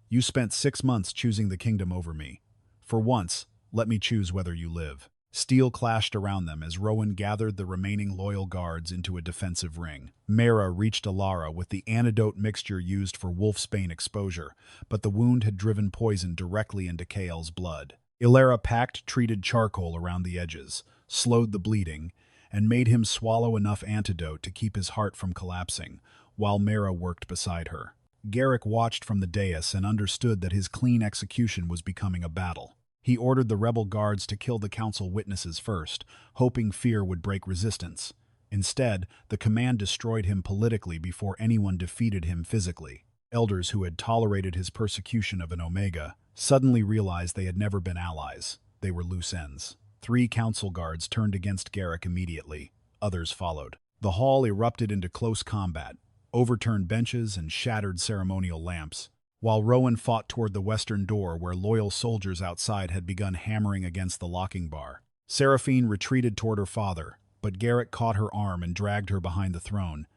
"You spent 6 months choosing the kingdom over me. For once, let me choose whether you live." Steel clashed around them as Rowan gathered the remaining loyal guards into a defensive ring. Mara reached Elara with the antidote mixture used for wolfsbane exposure, but the wound had driven poison directly into Chaol's blood. Elara packed treated charcoal around the edges, slowed the bleeding, and made him swallow enough antidote to keep his heart from collapsing, while Mara worked beside her. Garrick watched from the dais and understood that his clean execution was becoming a battle. He ordered the rebel guards to kill the council witnesses first, hoping fear would break resistance. Instead, the command destroyed him politically before anyone defeated him physically. Elders who had tolerated his persecution of an Omega suddenly realized they had never been allies. They were loose ends. 3 council guards turned against Garrick immediately. Others followed. The hall erupted into close combat, overturned benches and shattered ceremonial lamps. while Rowan fought toward the western door where loyal soldiers outside had begun hammering against the locking bar. Seraphine retreated toward her father, but Garrick caught her arm and dragged her behind the throne.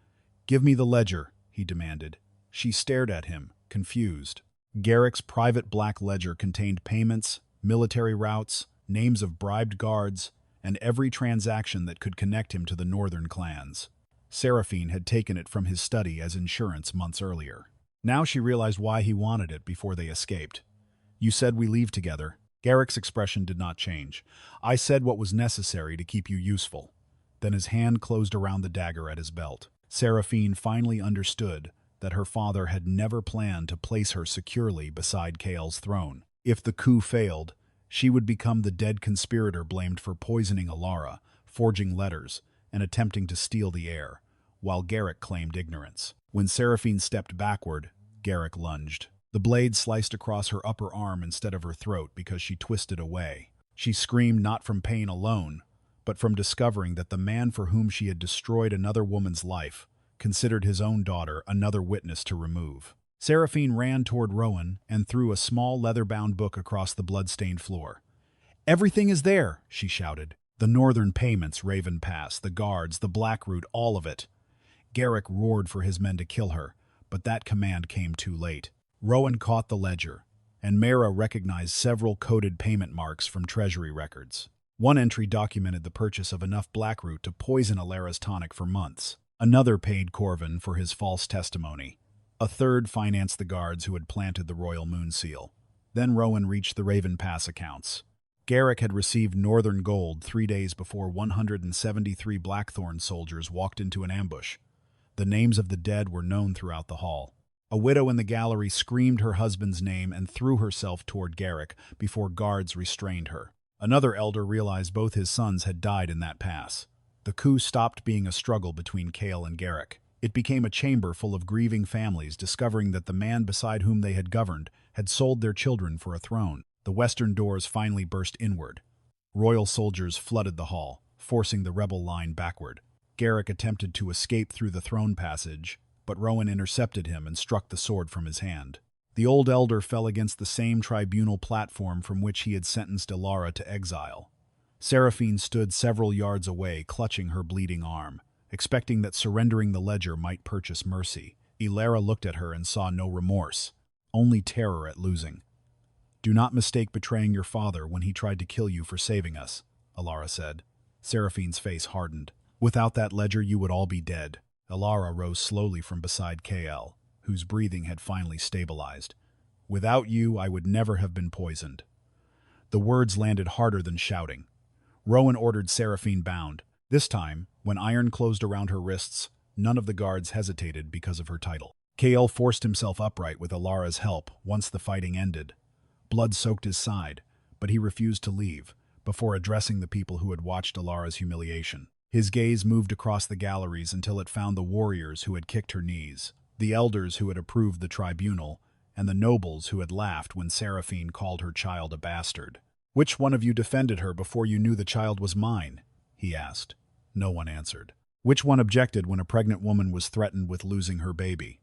"Give me the ledger," he demanded. She stared at him, confused. Garrick's private black ledger contained payments, military routes, names of bribed guards, and every transaction that could connect him to the northern clans. Seraphine had taken it from his study as insurance months earlier. Now she realized why he wanted it before they escaped. "You said we leave together." Garrick's expression did not change. "I said what was necessary to keep you useful." Then his hand closed around the dagger at his belt. Seraphine finally understood that her father had never planned to place her securely beside Kael's throne. If the coup failed, she would become the dead conspirator blamed for poisoning Elara, forging letters, and attempting to steal the heir, while Garrick claimed ignorance. When Seraphine stepped backward, Garrick lunged. The blade sliced across her upper arm instead of her throat because she twisted away. She screamed not from pain alone, but from discovering that the man for whom she had destroyed another woman's life considered his own daughter another witness to remove. Seraphine ran toward Rowan and threw a small leather-bound book across the blood-stained floor. "Everything is there," she shouted. "The northern payments, Raven Pass, the guards, the Black Root, all of it." Garrick roared for his men to kill her, but that command came too late. Rowan caught the ledger, and Mara recognized several coded payment marks from treasury records. One entry documented the purchase of enough Blackroot to poison Elara's tonic for months. Another paid Corvin for his false testimony. A third financed the guards who had planted the royal moon seal. Then Rowan reached the Raven Pass accounts. Garrick had received northern gold 3 days before 173 Blackthorn soldiers walked into an ambush. The names of the dead were known throughout the hall. A widow in the gallery screamed her husband's name and threw herself toward Garrick before guards restrained her. Another elder realized both his sons had died in that pass. The coup stopped being a struggle between Kael and Garrick. It became a chamber full of grieving families discovering that the man beside whom they had governed had sold their children for a throne. The western doors finally burst inward. Royal soldiers flooded the hall, forcing the rebel line backward. Garrick attempted to escape through the throne passage, but Rowan intercepted him and struck the sword from his hand. The old elder fell against the same tribunal platform from which he had sentenced Elara to exile. Seraphine stood several yards away, clutching her bleeding arm, expecting that surrendering the ledger might purchase mercy. Elara looked at her and saw no remorse, only terror at losing. "Do not mistake betraying your father when he tried to kill you for saving us," Elara said. Seraphine's face hardened. "Without that ledger, you would all be dead." Elara rose slowly from beside Kael, whose breathing had finally stabilized. "Without you, I would never have been poisoned." The words landed harder than shouting. Rowan ordered Seraphine bound. This time, when iron closed around her wrists, none of the guards hesitated because of her title. Kael forced himself upright with Elara's help once the fighting ended. Blood soaked his side, but he refused to leave, before addressing the people who had watched Elara's humiliation. His gaze moved across the galleries until it found the warriors who had kicked her knees, the elders who had approved the tribunal, and the nobles who had laughed when Seraphine called her child a bastard. "Which one of you defended her before you knew the child was mine?" he asked. No one answered. "Which one objected when a pregnant woman was threatened with losing her baby?"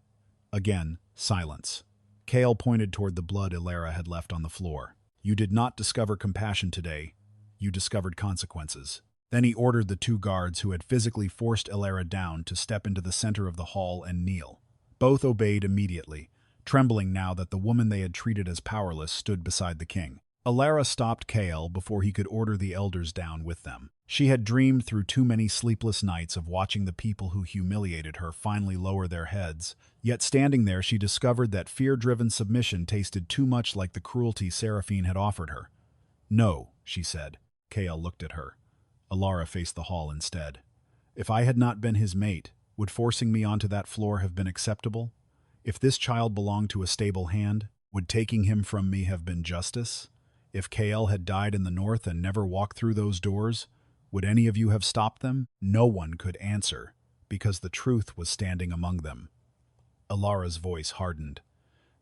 Again, silence. Kael pointed toward the blood Elara had left on the floor. "You did not discover compassion today. You discovered consequences." Then he ordered the 2 guards who had physically forced Elara down to step into the center of the hall and kneel. Both obeyed immediately, trembling now that the woman they had treated as powerless stood beside the king. Elara stopped Kael before he could order the elders down with them. She had dreamed through too many sleepless nights of watching the people who humiliated her finally lower their heads, yet standing there she discovered that fear-driven submission tasted too much like the cruelty Seraphine had offered her. "No," she said. Kael looked at her. Elara faced the hall instead. "If I had not been his mate, would forcing me onto that floor have been acceptable? If this child belonged to a stable hand, would taking him from me have been justice? If Kael had died in the north and never walked through those doors, would any of you have stopped them?" No one could answer, because the truth was standing among them. Elara's voice hardened.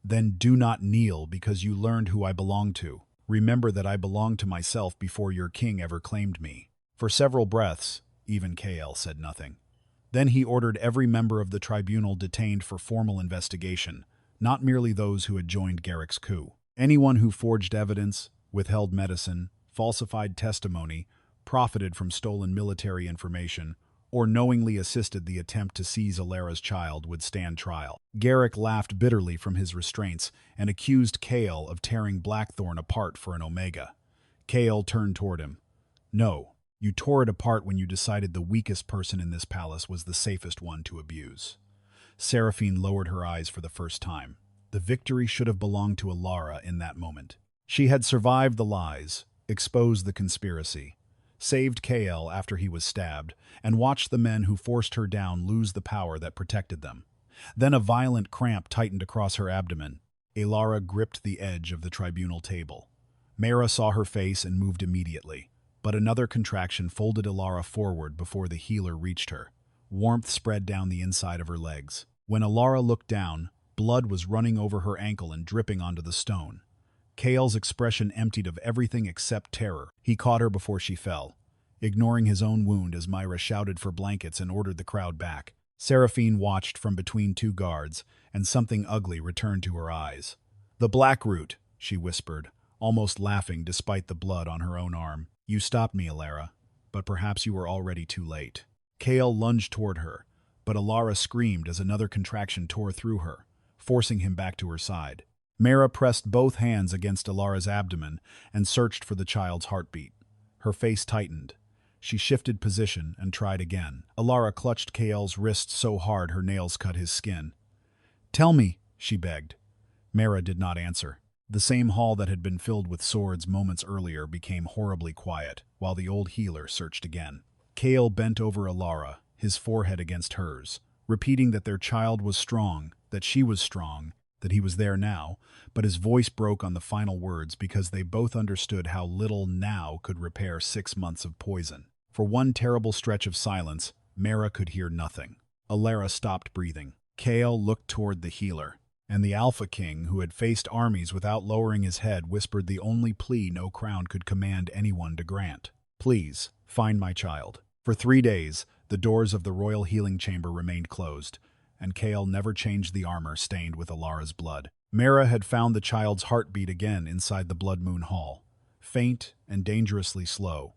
"Then do not kneel because you learned who I belong to. Remember that I belonged to myself before your king ever claimed me." For several breaths, even Kael said nothing. Then he ordered every member of the tribunal detained for formal investigation, not merely those who had joined Garrick's coup. Anyone who forged evidence, withheld medicine, falsified testimony, profited from stolen military information, or knowingly assisted the attempt to seize Elara's child would stand trial. Garrick laughed bitterly from his restraints and accused Kale of tearing Blackthorn apart for an Omega. Kale turned toward him. No, you tore it apart when you decided the weakest person in this palace was the safest one to abuse. Seraphine lowered her eyes for the first time. The victory should have belonged to Elara in that moment. She had survived the lies, exposed the conspiracy, saved Kael after he was stabbed, and watched the men who forced her down lose the power that protected them. Then a violent cramp tightened across her abdomen. Elara gripped the edge of the tribunal table. Mara saw her face and moved immediately, but another contraction folded Elara forward before the healer reached her. Warmth spread down the inside of her legs. When Elara looked down, blood was running over her ankle and dripping onto the stone. Kael's expression emptied of everything except terror. He caught her before she fell, ignoring his own wound as Myra shouted for blankets and ordered the crowd back. Seraphine watched from between two guards, and something ugly returned to her eyes. "The Black Root," she whispered, almost laughing despite the blood on her own arm. "You stopped me, Elara, but perhaps you were already too late." Kael lunged toward her, but Elara screamed as another contraction tore through her, forcing him back to her side. Mara pressed both hands against Elara's abdomen and searched for the child's heartbeat. Her face tightened. She shifted position and tried again. Elara clutched Kael's wrist so hard her nails cut his skin. "Tell me," she begged. Mara did not answer. The same hall that had been filled with swords moments earlier became horribly quiet, while the old healer searched again. Kael bent over Elara, his forehead against hers, repeating that their child was strong, that she was strong, that he was there now, but his voice broke on the final words because they both understood how little now could repair 6 months of poison. For one terrible stretch of silence, Mara could hear nothing. Elara stopped breathing. Kael looked toward the healer, and the Alpha King, who had faced armies without lowering his head, whispered the only plea no crown could command anyone to grant. "Please, find my child." For 3 days, the doors of the royal healing chamber remained closed, and Kael never changed the armor stained with Elara's blood. Mara had found the child's heartbeat again inside the Blood Moon Hall, faint and dangerously slow,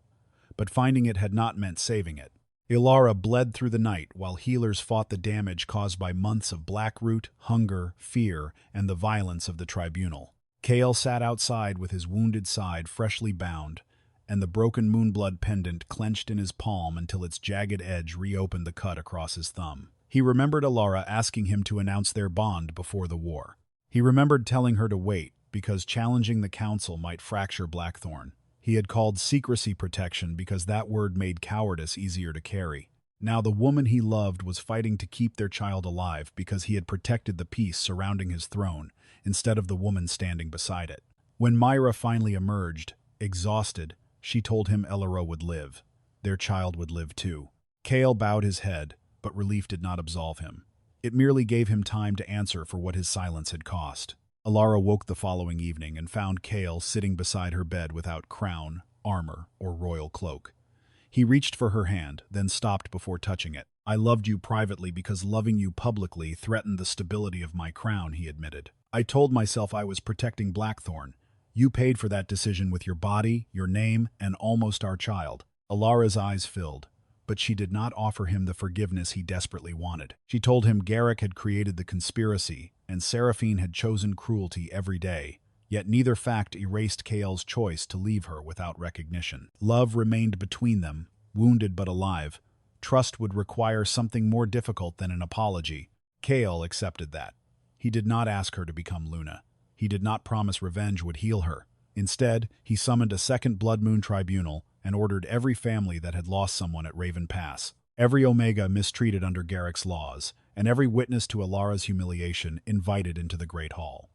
but finding it had not meant saving it. Elara bled through the night while healers fought the damage caused by months of blackroot, hunger, fear, and the violence of the tribunal. Kael sat outside with his wounded side freshly bound, and the broken moonblood pendant clenched in his palm until its jagged edge reopened the cut across his thumb. He remembered Elara asking him to announce their bond before the war. He remembered telling her to wait, because challenging the council might fracture Blackthorn. He had called secrecy protection because that word made cowardice easier to carry. Now the woman he loved was fighting to keep their child alive because he had protected the peace surrounding his throne, instead of the woman standing beside it. When Myra finally emerged, exhausted, she told him Elara would live. Their child would live too. Kael bowed his head, but relief did not absolve him. It merely gave him time to answer for what his silence had cost. Elara woke the following evening and found Kael sitting beside her bed without crown, armor, or royal cloak. He reached for her hand, then stopped before touching it. "I loved you privately because loving you publicly threatened the stability of my crown," he admitted. "I told myself I was protecting Blackthorn. You paid for that decision with your body, your name, and almost our child." Elara's eyes filled, but she did not offer him the forgiveness he desperately wanted. She told him Garrick had created the conspiracy, and Seraphine had chosen cruelty every day, yet neither fact erased Kael's choice to leave her without recognition. Love remained between them, wounded but alive. Trust would require something more difficult than an apology. Kael accepted that. He did not ask her to become Luna. He did not promise revenge would heal her. Instead, he summoned a second Blood Moon tribunal and ordered every family that had lost someone at Raven Pass, every Omega mistreated under Garrick's laws, and every witness to Elara's humiliation invited into the Great Hall.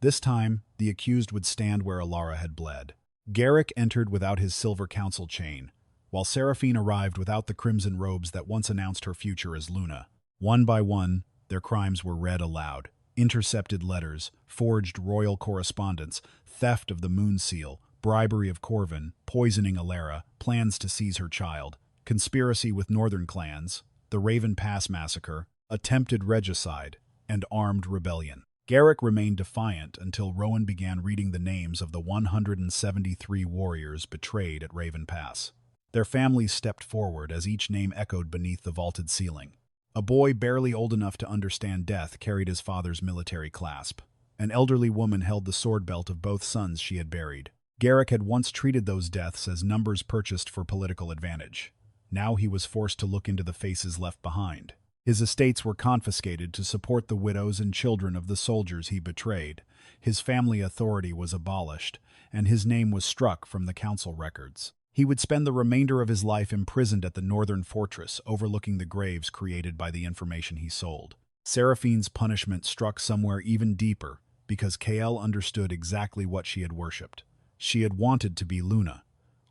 This time, the accused would stand where Elara had bled. Garrick entered without his silver council chain, while Seraphine arrived without the crimson robes that once announced her future as Luna. One by one, their crimes were read aloud. Intercepted letters, forged royal correspondence, theft of the Moon Seal, bribery of Corvin, poisoning Elara, plans to seize her child, conspiracy with northern clans, the Raven Pass massacre, attempted regicide, and armed rebellion. Garrick remained defiant until Rowan began reading the names of the 173 warriors betrayed at Raven Pass. Their families stepped forward as each name echoed beneath the vaulted ceiling. A boy barely old enough to understand death carried his father's military clasp. An elderly woman held the sword belt of both sons she had buried. Garrick had once treated those deaths as numbers purchased for political advantage. Now he was forced to look into the faces left behind. His estates were confiscated to support the widows and children of the soldiers he betrayed. His family authority was abolished, and his name was struck from the council records. He would spend the remainder of his life imprisoned at the northern fortress, overlooking the graves created by the information he sold. Seraphine's punishment struck somewhere even deeper, because Kael understood exactly what she had worshipped. She had wanted to be Luna,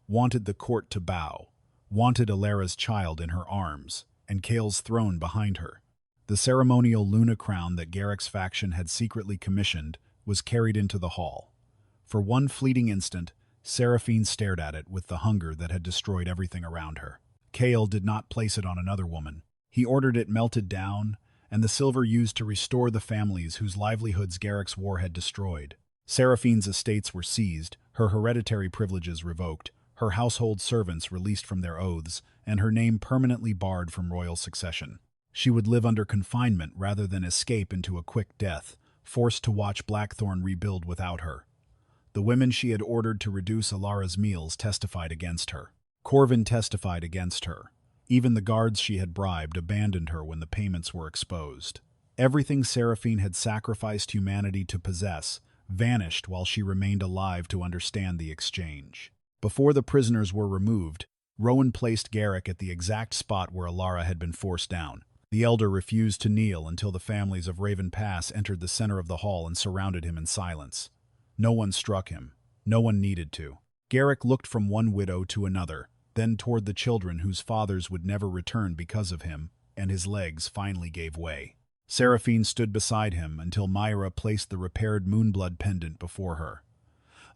wanted the court to bow, wanted Elara's child in her arms, and Kael's throne behind her. The ceremonial Luna crown that Garrick's faction had secretly commissioned was carried into the hall. For one fleeting instant, Seraphine stared at it with the hunger that had destroyed everything around her. Kael did not place it on another woman. He ordered it melted down, and the silver used to restore the families whose livelihoods Garrick's war had destroyed. Seraphine's estates were seized, her hereditary privileges revoked, her household servants released from their oaths, and her name permanently barred from royal succession. She would live under confinement rather than escape into a quick death, forced to watch Blackthorn rebuild without her. The women she had ordered to reduce Elara's meals testified against her. Corvin testified against her. Even the guards she had bribed abandoned her when the payments were exposed. Everything Seraphine had sacrificed humanity to possess vanished while she remained alive to understand the exchange. Before the prisoners were removed, Rowan placed Garrick at the exact spot where Elara had been forced down. The elder refused to kneel until the families of Raven Pass entered the center of the hall and surrounded him in silence. No one struck him. No one needed to. Garrick looked from one widow to another, then toward the children whose fathers would never return because of him, and his legs finally gave way. Seraphine stood beside him until Myra placed the repaired moonblood pendant before her.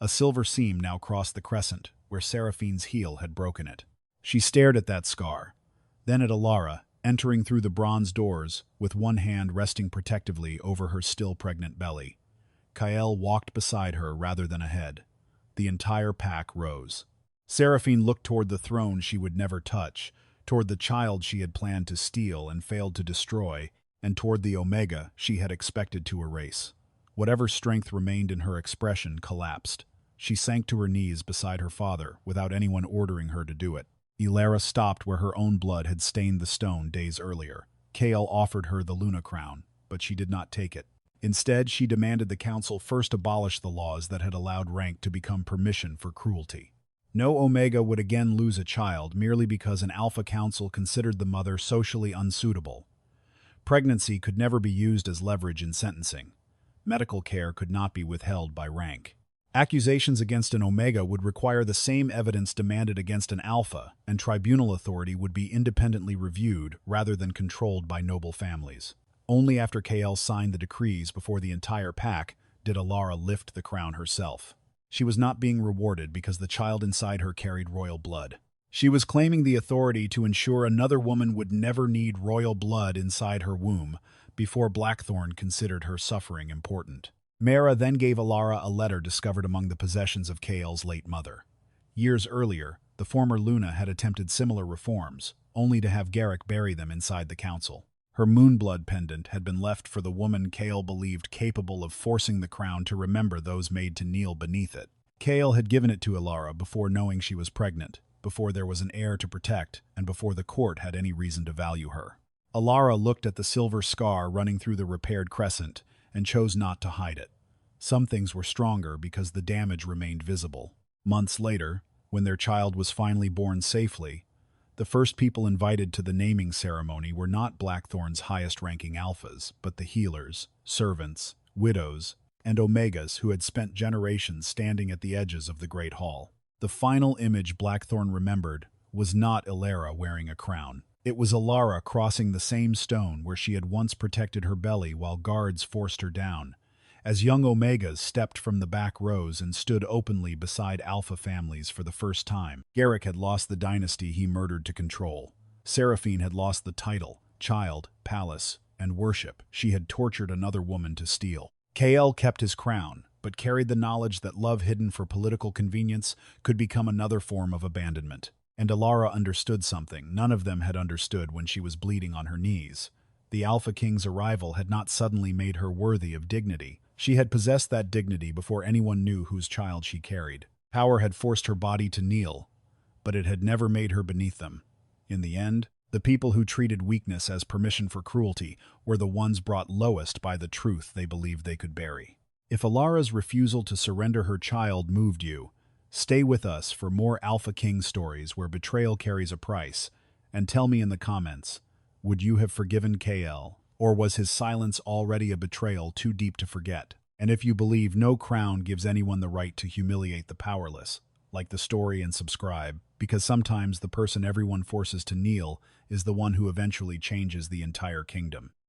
A silver seam now crossed the crescent, where Seraphine's heel had broken it. She stared at that scar, then at Elara, entering through the bronze doors, with one hand resting protectively over her still pregnant belly. Kael walked beside her rather than ahead. The entire pack rose. Seraphine looked toward the throne she would never touch, toward the child she had planned to steal and failed to destroy, and toward the Omega she had expected to erase. Whatever strength remained in her expression collapsed. She sank to her knees beside her father, without anyone ordering her to do it. Elara stopped where her own blood had stained the stone days earlier. Kael offered her the Luna crown, but she did not take it. Instead, she demanded the council first abolish the laws that had allowed rank to become permission for cruelty. No Omega would again lose a child merely because an Alpha Council considered the mother socially unsuitable. Pregnancy could never be used as leverage in sentencing. Medical care could not be withheld by rank. Accusations against an Omega would require the same evidence demanded against an Alpha, and tribunal authority would be independently reviewed rather than controlled by noble families. Only after Kael signed the decrees before the entire pack did Elara lift the crown herself. She was not being rewarded because the child inside her carried royal blood. She was claiming the authority to ensure another woman would never need royal blood inside her womb before Blackthorn considered her suffering important. Mara then gave Elara a letter discovered among the possessions of Kael's late mother. Years earlier, the former Luna had attempted similar reforms, only to have Garrick bury them inside the council. Her moonblood pendant had been left for the woman Kael believed capable of forcing the crown to remember those made to kneel beneath it. Kael had given it to Elara before knowing she was pregnant, before there was an heir to protect, and before the court had any reason to value her. Elara looked at the silver scar running through the repaired crescent and chose not to hide it. Some things were stronger because the damage remained visible. Months later, when their child was finally born safely, the first people invited to the naming ceremony were not Blackthorn's highest-ranking alphas, but the healers, servants, widows, and Omegas who had spent generations standing at the edges of the Great Hall. The final image Blackthorn remembered was not Elara wearing a crown. It was Elara crossing the same stone where she had once protected her belly while guards forced her down, as young Omegas stepped from the back rows and stood openly beside Alpha families for the first time. Garrick had lost the dynasty he murdered to control. Seraphine had lost the title, child, palace, and worship she had tortured another woman to steal. KL kept his crown, but carried the knowledge that love hidden for political convenience could become another form of abandonment. And Elara understood something none of them had understood when she was bleeding on her knees. The Alpha King's arrival had not suddenly made her worthy of dignity. She had possessed that dignity before anyone knew whose child she carried. Power had forced her body to kneel, but it had never made her beneath them. In the end, the people who treated weakness as permission for cruelty were the ones brought lowest by the truth they believed they could bury. If Elara's refusal to surrender her child moved you, stay with us for more Alpha King stories where betrayal carries a price, and tell me in the comments, would you have forgiven KL, or was his silence already a betrayal too deep to forget? And if you believe no crown gives anyone the right to humiliate the powerless, like the story and subscribe, because sometimes the person everyone forces to kneel is the one who eventually changes the entire kingdom.